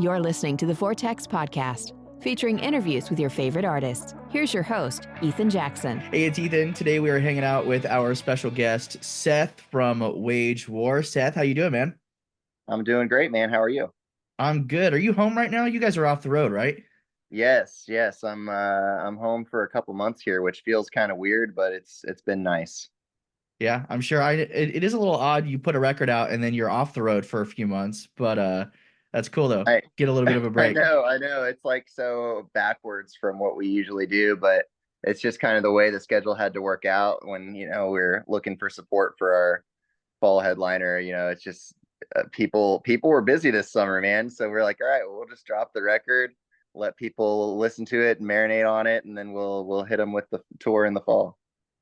You're listening to the VORTX Podcast, featuring interviews with your favorite artists. Here's your host, Ethan Jackson. Hey, it's Ethan. Today we are hanging out with our special guest, Seth from Wage War. Seth, how you doing, man? I'm doing great, man. How are you? I'm good. Are you home right now? You guys are off the road, right? Yes. I'm home for a couple months here, which feels kind of weird, but it's been nice. Yeah, I'm sure. It is a little odd. You put a record out and then you're off the road for a few months, but that's cool though. Get a little bit of a break. I know. It's like so backwards from what we usually do, but it's just kind of the way the schedule had to work out when, we're looking for support for our fall headliner. It's just people were busy this summer, man. So we're like, all right, well, we'll just drop the record, let people listen to it and marinate on it, and then we'll hit them with the tour in the fall.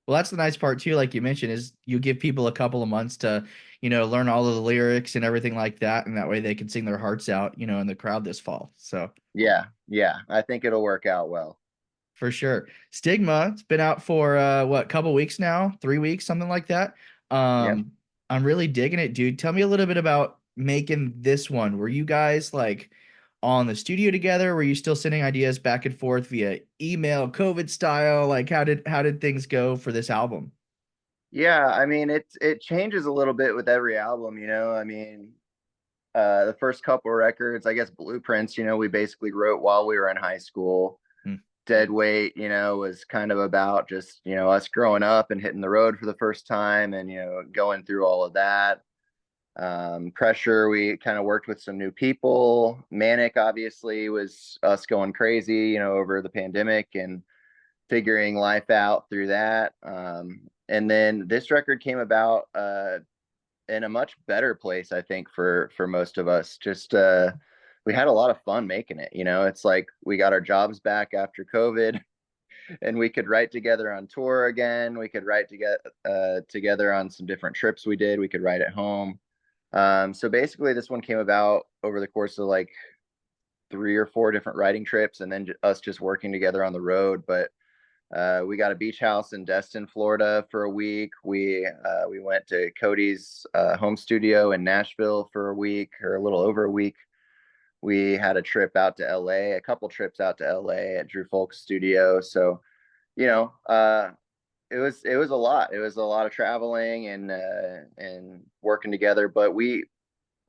Well, that's the nice part too, like you mentioned, is you give people a couple of months to, learn all of the lyrics and everything like that. And that way they can sing their hearts out, in the crowd this fall. So yeah, I think it'll work out well. For sure. STIGMA, it's been out for couple weeks now, 3 weeks, something like that. Yep. I'm really digging it, dude. Tell me a little bit about making this one. Were you guys like on the studio together? Were you still sending ideas back and forth via email, COVID style? Like how did things go for this album? Yeah, I mean it changes a little bit with every album, the first couple records, I guess Blueprints, we basically wrote while we were in high school. Dead Weight, was kind of about just, us growing up and hitting the road for the first time and, going through all of that. Pressure, we kind of worked with some new people. Manic obviously was us going crazy, over the pandemic and figuring life out through that. And then this record came about in a much better place, I think, for most of us. Just we had a lot of fun making it. It's like we got our jobs back after COVID and we could write together on tour again. We could write together on some different trips we did. We could write at home. So basically this one came about over the course of like 3 or 4 different writing trips and then us just working together on the road. But we got a beach house in Destin, Florida for a week. We went to Cody's home studio in Nashville for a week or a little over a week. We had a trip out to LA, a couple trips out to LA at Drew Folk's studio. So, it was a lot. It was a lot of traveling and working together, but we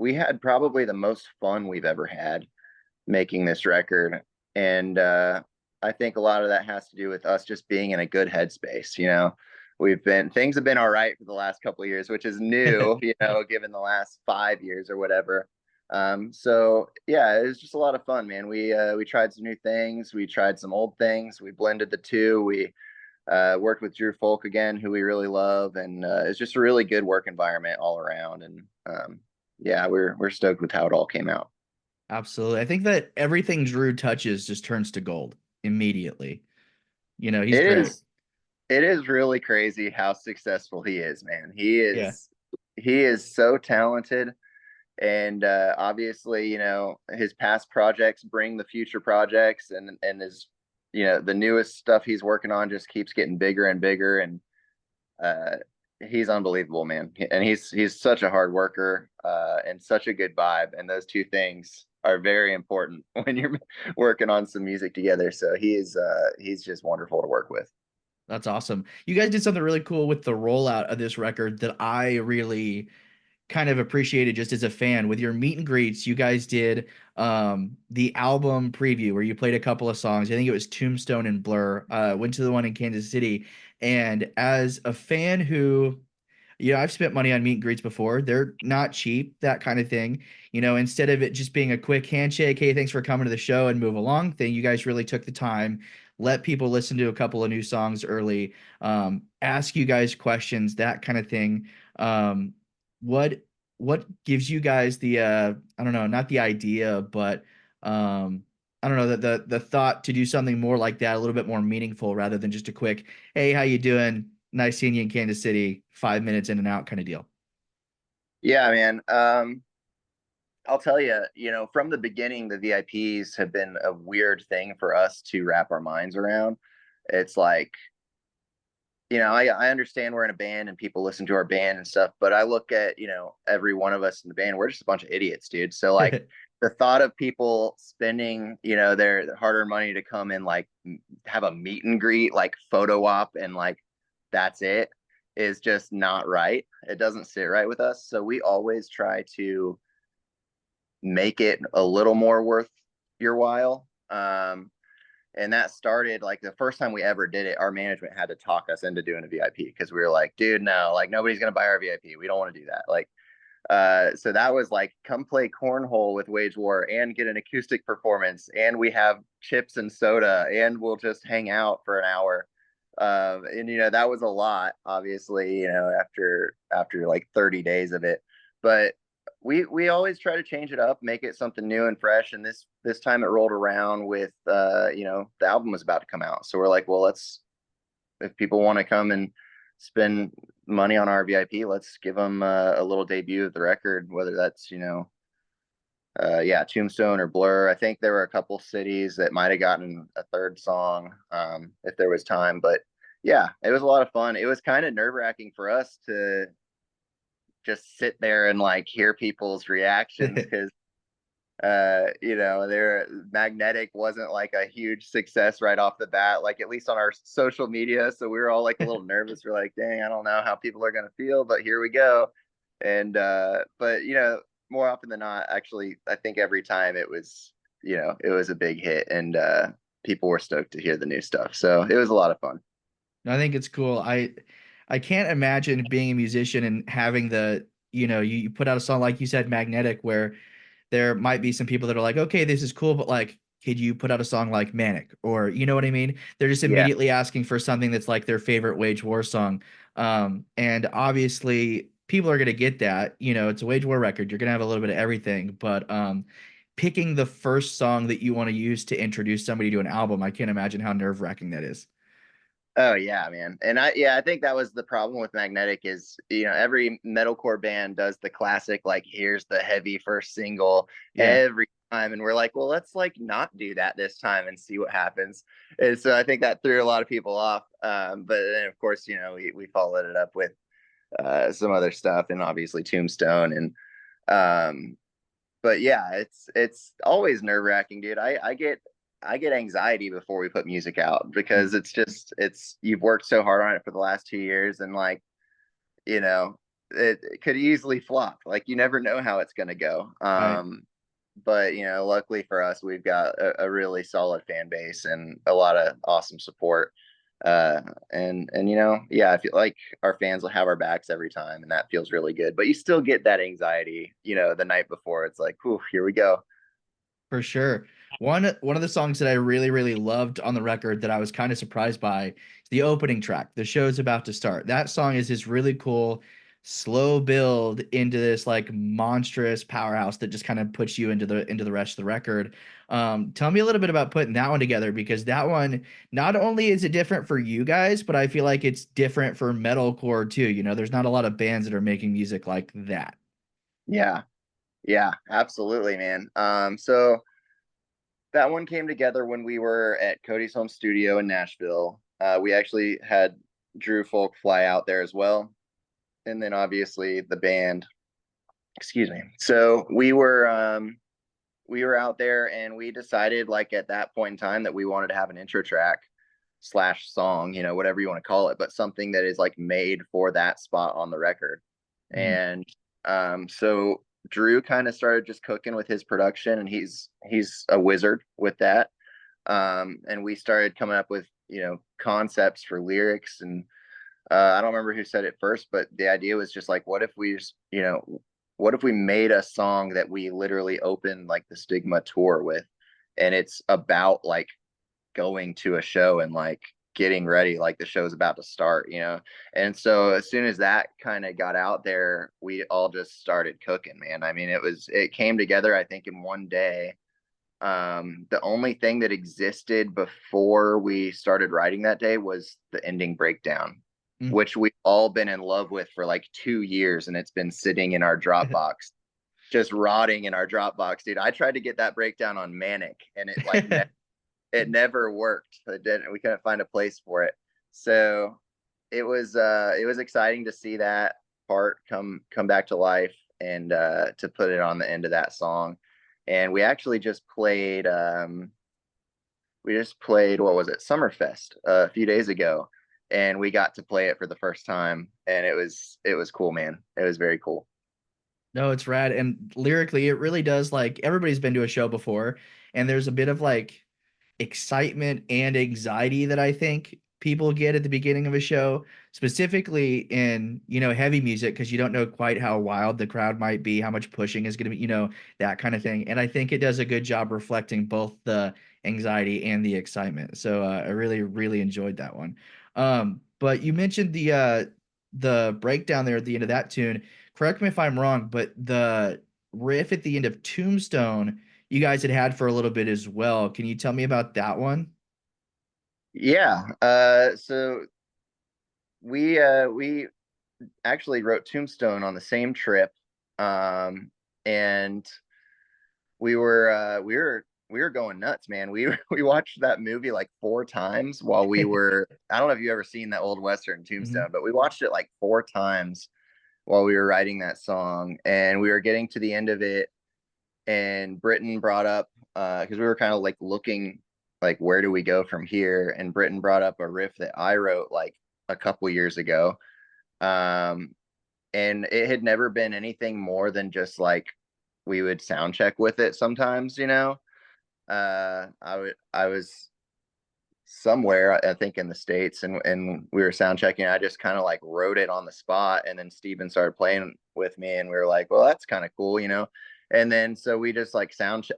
had probably the most fun we've ever had making this record. And I think a lot of that has to do with us just being in a good headspace. Things have been all right for the last couple of years, which is new, given the last 5 years or whatever. So yeah, it was just a lot of fun, man. We tried some new things. We tried some old things. We blended the two. We worked with Drew Folk again, who we really love. And it's just a really good work environment all around. And yeah, we're stoked with how it all came out. Absolutely. I think that everything Drew touches just turns to gold immediately. He's great. It is really crazy how successful he is, man. He is so talented. And obviously, his past projects bring the future projects and his, the newest stuff he's working on just keeps getting bigger and bigger. And he's unbelievable, man. And he's such a hard worker and such a good vibe. And those two things are very important when you're working on some music together. So he's just wonderful to work with. That's awesome. You guys did something really cool with the rollout of this record that I really kind of appreciated just as a fan. With your meet and greets, you guys did the album preview where you played a couple of songs. I think it was Tombstone and Blur. Went to the one in Kansas City. And as a fan who, I've spent money on meet and greets before. They're not cheap, that kind of thing. Instead of it just being a quick handshake, hey, thanks for coming to the show and move along thing, you guys really took the time, let people listen to a couple of new songs early, ask you guys questions, that kind of thing. What gives you guys the I don't know, not the idea, but I don't know, the thought to do something more like that, a little bit more meaningful rather than just a quick, hey, how you doing? Nice seeing you in Kansas City, 5 minutes in and out kind of deal. Yeah, man. I'll tell you, from the beginning, the VIPs have been a weird thing for us to wrap our minds around. It's like, I understand we're in a band and people listen to our band and stuff, but I look at, every one of us in the band, we're just a bunch of idiots, dude. So like the thought of people spending, you know, their hard-earned money to come and like have a meet and greet, like photo op, and like that's it, is just not right. It doesn't sit right with us. So we always try to make it a little more worth your while. And that started like the first time we ever did it, our management had to talk us into doing a VIP because we were like, dude, no, like nobody's gonna buy our VIP. We don't want to do that. Like, so that was like, come play cornhole with Wage War and get an acoustic performance, and we have chips and soda, and we'll just hang out for an hour. And you know, that was a lot, obviously, you know, after like 30 days of it. But we always try to change it up, make it something new and fresh. And this time it rolled around with you know, the album was about to come out. So we're like, well, if people want to come and spend money on our VIP, let's give them a little debut of the record, whether that's, you know, yeah, Tombstone or Blur. I think there were a couple cities that might have gotten a third song if there was time. But yeah, it was a lot of fun. It was kind of nerve-wracking for us to just sit there and like hear people's reactions because you know, their Magnetic wasn't like a huge success right off the bat, like at least on our social media. So we were all like a little nervous. We're like, dang, I don't know how people are gonna feel, but here we go. And but you know, more often than not, actually, I think every time it was, you know, it was a big hit, and people were stoked to hear the new stuff. So it was a lot of fun. I think it's cool. I can't imagine being a musician and having the, you know, you put out a song like you said, Magnetic, where there might be some people that are like, okay, this is cool, but like, could you put out a song like Manic? Or, you know what I mean? They're just Yeah. immediately asking for something that's like their favorite Wage War song. And obviously people are going to get that, you know, it's a Wage War record. You're going to have a little bit of everything, but picking the first song that you want to use to introduce somebody to an album, I can't imagine how nerve-wracking that is. Oh yeah, man. And I think that was the problem with Magnetic is, you know, every metalcore band does the classic, like, here's the heavy first single every time. And we're like, well, let's like not do that this time and see what happens. And so I think that threw a lot of people off. But then of course, you know, we followed it up with some other stuff, and obviously Tombstone. And but yeah, it's always nerve-wracking, dude. I get anxiety before we put music out because it's you've worked so hard on it for the last 2 years, and like, you know, it could easily flop. Like you never know how it's gonna go. Right. But you know, luckily for us, we've got a really solid fan base and a lot of awesome support. And you know, yeah, I feel like our fans will have our backs every time, and that feels really good. But you still get that anxiety, you know, the night before. It's like, whew, here we go. For sure. One of the songs that I really, really loved on the record that I was kind of surprised by is the opening track. The show's about to start. That song is this really cool, slow build into this like monstrous powerhouse that just kind of puts you into the rest of the record. Tell me a little bit about putting that one together, because that one, not only is it different for you guys, but I feel like it's different for metalcore too. You know, there's not a lot of bands that are making music like that. Yeah. Yeah, absolutely, man. So that one came together when we were at Cody's home studio in Nashville. We actually had Drew Folk fly out there as well. And then obviously the band, excuse me. So we were out there, and we decided like at that point in time that we wanted to have an intro track slash song, you know, whatever you want to call it, but something that is like made for that spot on the record. Mhm. And so Drew kind of started just cooking with his production, and he's a wizard with that. And we started coming up with, you know, concepts for lyrics. And I don't remember who said it first, but the idea was just like, what if we just, you know, what if we made a song that we literally opened like the STIGMA tour with, and it's about like going to a show and like getting ready, like the show's about to start, you know. And so as soon as that kind of got out there, we all just started cooking, man. I mean, it came together, I think, in one day. The only thing that existed before we started writing that day was the ending breakdown, Mm. which we've all been in love with for like 2 years, and it's been sitting in our Dropbox, just rotting in our Dropbox, dude. I tried to get that breakdown on Manic, and it like it never worked. It didn't. We couldn't find a place for it. So it was exciting to see that part come back to life, and to put it on the end of that song. and we actually just played what was it, Summerfest a few days ago, and we got to play it for the first time, and it was cool, man. It was very cool. No, it's rad. And lyrically, it really does, like, everybody's been to a show before, and there's a bit of like excitement and anxiety that I think people get at the beginning of a show, specifically in, heavy music, because you don't know quite how wild the crowd might be, how much pushing is going to be, that kind of thing. And I think it does a good job reflecting both the anxiety and the excitement. So I really, really enjoyed that one. But you mentioned the breakdown there at the end of that tune. Correct me if I'm wrong, but the riff at the end of Tombstone you guys had for a little bit as well. Can you tell me about that one? Yeah. So we actually wrote Tombstone on the same trip. And we were going nuts, man. We watched that movie like 4 times while we were, I don't know if you ever seen that old Western Tombstone, Mm-hmm. but we watched it like 4 times while we were writing that song, and we were getting to the end of it, and Britton brought up, because we were kind of like looking like, where do we go from here? And Britton brought up a riff that I wrote like a couple years ago. Um, and it had never been anything more than just like we would sound check with it sometimes, I was somewhere, I think in the States, and we were sound checking. I just kind of like wrote it on the spot, and then Steven started playing with me, and we were like, well, that's kind of cool. And then so we just like sound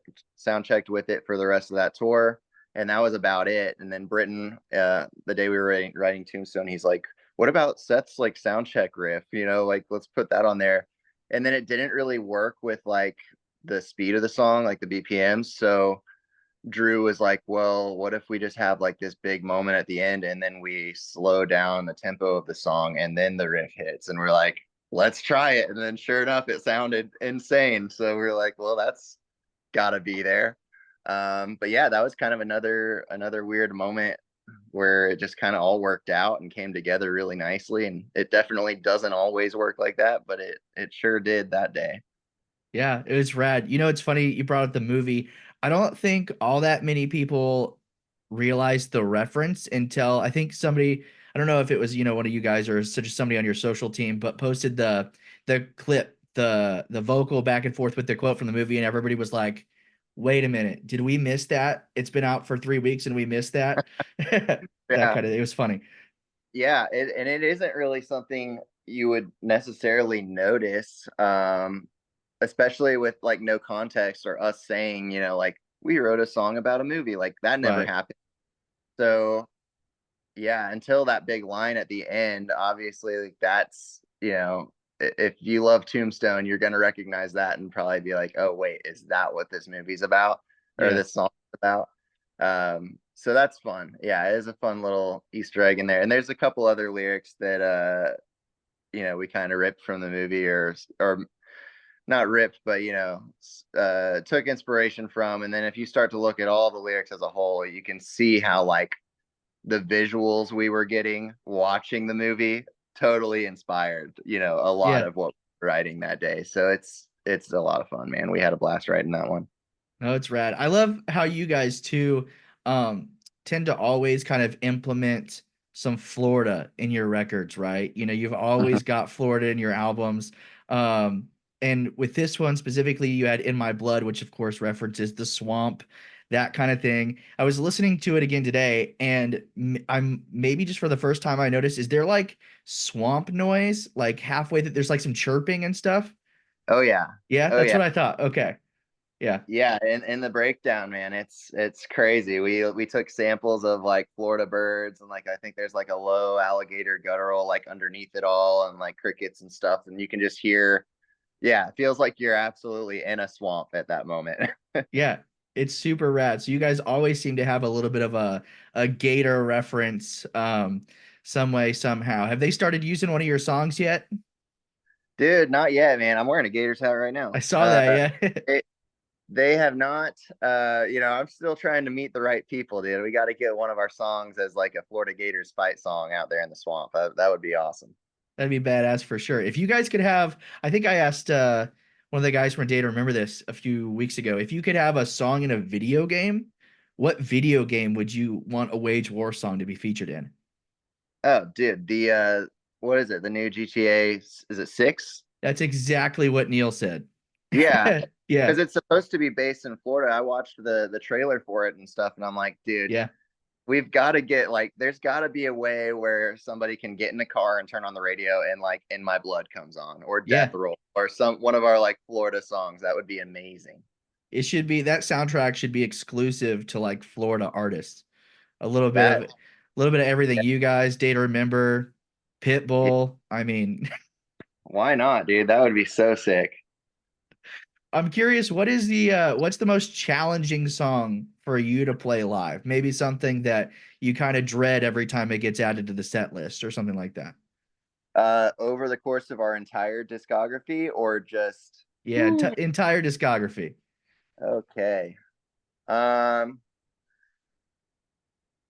checked with it for the rest of that tour, and that was about it. And then Britton, the day we were writing Tombstone, he's like, what about Seth's like sound check riff? Like, let's put that on there. And then it didn't really work with like the speed of the song, like the BPMs. So Drew was like, well, what if we just have like this big moment at the end, and then we slow down the tempo of the song, and then the riff hits? And we're like, let's try it. And then sure enough, it sounded insane. So we're like, well, that's gotta be there. But yeah, that was kind of another weird moment where it just kind of all worked out and came together really nicely. And it definitely doesn't always work like that, but it sure did that day. Yeah, it was rad. It's funny you brought up the movie. I don't think all that many people realized the reference until I think somebody, I don't know if it was, one of you guys or such somebody on your social team, but posted the clip, the vocal back and forth with the quote from the movie, and everybody was like, wait a minute, did we miss that? It's been out for 3 weeks and we missed that. That Yeah. kind of, it was funny. Yeah, and it isn't really something you would necessarily notice, especially with like no context or us saying, like we wrote a song about a movie, like that never Right. happened. So yeah, until that big line at the end, obviously, like that's, if you love Tombstone, you're gonna recognize that and probably be like, oh wait, is that what this movie's about, or Yeah. this song is about? So that's fun. Yeah, it is a fun little Easter egg in there. And there's a couple other lyrics that we kind of ripped from the movie, or not ripped, but took inspiration from. And then if you start to look at all the lyrics as a whole, you can see how like the visuals we were getting watching the movie totally inspired, a lot Yeah. of what we're writing that day. So it's a lot of fun, man. We had a blast writing that one. No, it's rad. I love how you guys too um tend to always kind of implement some Florida in your records, right? You've always got Florida in your albums. Um and with this one specifically, you had In My Blood, which of course references the swamp, that kind of thing. I was listening to it again today, and I'm maybe just for the first time I noticed, is there like swamp noise like halfway that there's like some chirping and stuff? Oh yeah. Yeah, Oh that's yeah. what I thought. Okay. Yeah. Yeah, and the breakdown, man, it's crazy. We took samples of like Florida birds, and like I think there's like a low alligator guttural like underneath it all, and like crickets and stuff, and you can just hear. Yeah, it feels like you're absolutely in a swamp at that moment. Yeah, it's super rad. So you guys always seem to have a little bit of a gator reference, some way, somehow. Have they started using one of your songs yet? Dude, not yet, man. I'm wearing a Gators hat right I now. saw that, yeah. They have not. I'm still trying to meet the right people, dude. We got to get one of our songs as like a Florida Gators fight song out there in the swamp. That would be awesome. That'd be badass for sure. If you guys could have, I think I asked one of the guys from Data Remember This a few weeks ago. If you could have a song in a video game, what video game would you want a Wage War song to be featured in? Oh, dude, the what is it? The new GTA, is it 6? That's exactly what Neil said. Yeah. Yeah. Because it's supposed to be based in Florida. I watched the trailer for it and stuff, and I'm like, dude, Yeah. we've got to get like, there's got to be a way where somebody can get in the car and turn on the radio and like In My Blood comes on, or Death Roll, or one of our like Florida songs. That would be amazing. It should be, that soundtrack should be exclusive to like Florida artists. A little bit of everything. You guys, Data Remember, Pitbull. I mean, why not, dude? That would be so sick. I'm curious, what's the most challenging song for you to play live? Maybe something that you kind of dread every time it gets added to the set list or something like that. Over the course of our entire discography, or just entire discography. Okay.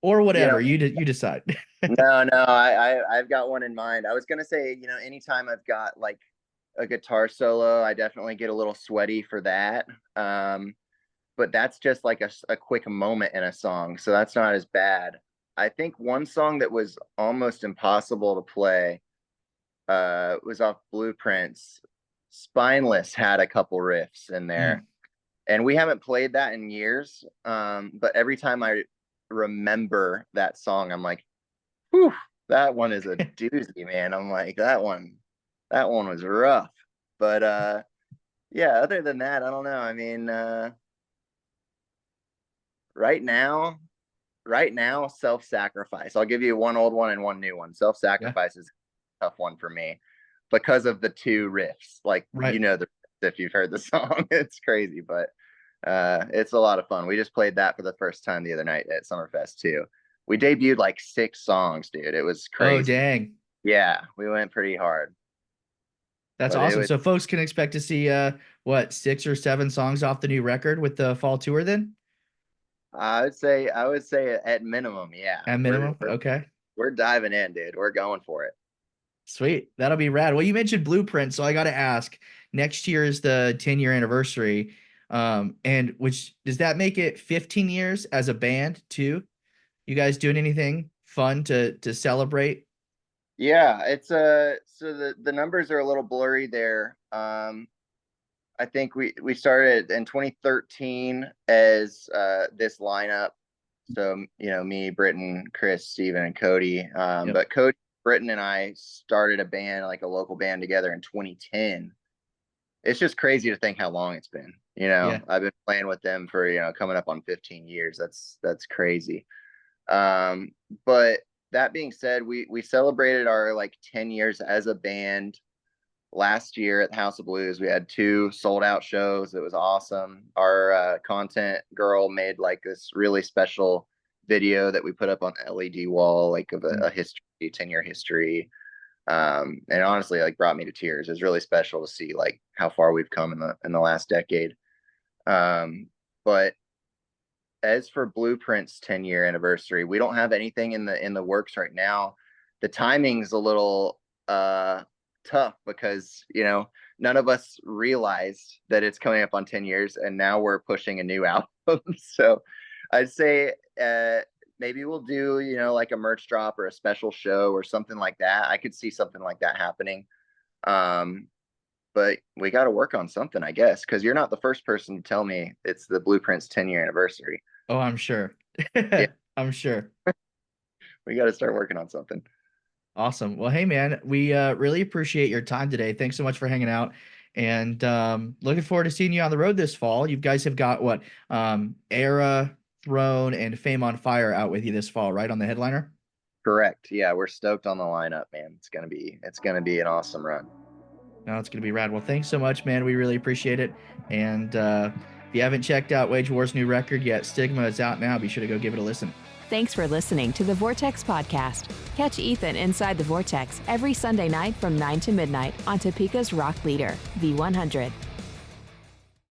Or whatever, you decide. No, I've got one in mind. I was gonna say, anytime I've got like a guitar solo, I definitely get a little sweaty for that. But that's just like a quick moment in a song, so that's not as bad. I think one song that was almost impossible to play was off Blueprints. Spineless had a couple riffs in there, and we haven't played that in years. But every time I remember that song, I'm like, whew, that one is a doozy, man. I'm like, that one was rough. But yeah, other than that, I don't know. I mean, right now, Self-Sacrifice. I'll give you one old one and one new one. Self-Sacrifice is a tough one for me because of the two riffs. Like, if you've heard the song, it's crazy, but it's a lot of fun. We just played that for the first time the other night at Summerfest too. We debuted like 6 songs, dude. It was crazy. Oh, dang. Yeah, we went pretty hard. That's awesome. So folks can expect to see 6 or 7 songs off the new record with the fall tour then? I would say at minimum, yeah. At minimum? Okay. We're diving in, dude. We're going for it. Sweet. That'll be rad. Well, you mentioned Blueprint, so I got to ask, next year is the 10-year anniversary. And which, does that make it 15 years as a band too? You guys doing anything fun to celebrate? Yeah, it's so the numbers are a little blurry there. I think we started in 2013 as this lineup. So, me, Britton, Chris, Steven, and Cody. But Cody, Britton, and I started a band, like a local band together in 2010. It's just crazy to think how long it's been. I've been playing with them for, coming up on 15 years. That's crazy. But that being said, we celebrated our like 10 years as a band last year at the House of Blues. We had 2 sold out shows. It was awesome. Our content girl made like this really special video that we put up on the LED wall, like of a history, 10-year history. And honestly, like, brought me to tears. It was really special to see like how far we've come in the last decade. But as for Blueprint's 10-year anniversary, we don't have anything in the works right now. The timing's a little tough because none of us realized that it's coming up on 10 years, and now we're pushing a new album. So I'd say maybe we'll do like a merch drop or a special show or something like that. I could see something like that happening. But we got to work on something, I guess, because you're not the first person to tell me it's the Blueprint's 10-year anniversary. Oh, I'm sure. I'm sure. We got to start working on something. Awesome. Well, hey, man, we really appreciate your time today. Thanks so much for hanging out, and looking forward to seeing you on the road this fall. You guys have got what, Era, Throne, and Fame on Fire out with you this fall, right, on the headliner? Correct. Yeah, we're stoked on the lineup, man. It's gonna be an awesome run. No, it's going to be rad. Well, thanks so much, man. We really appreciate it. And if you haven't checked out Wage War's new record yet, Stigma is out now. Be sure to go give it a listen. Thanks for listening to the VORTX Podcast. Catch Ethan inside the Vortex every Sunday night from 9 to midnight on Topeka's rock leader, V100.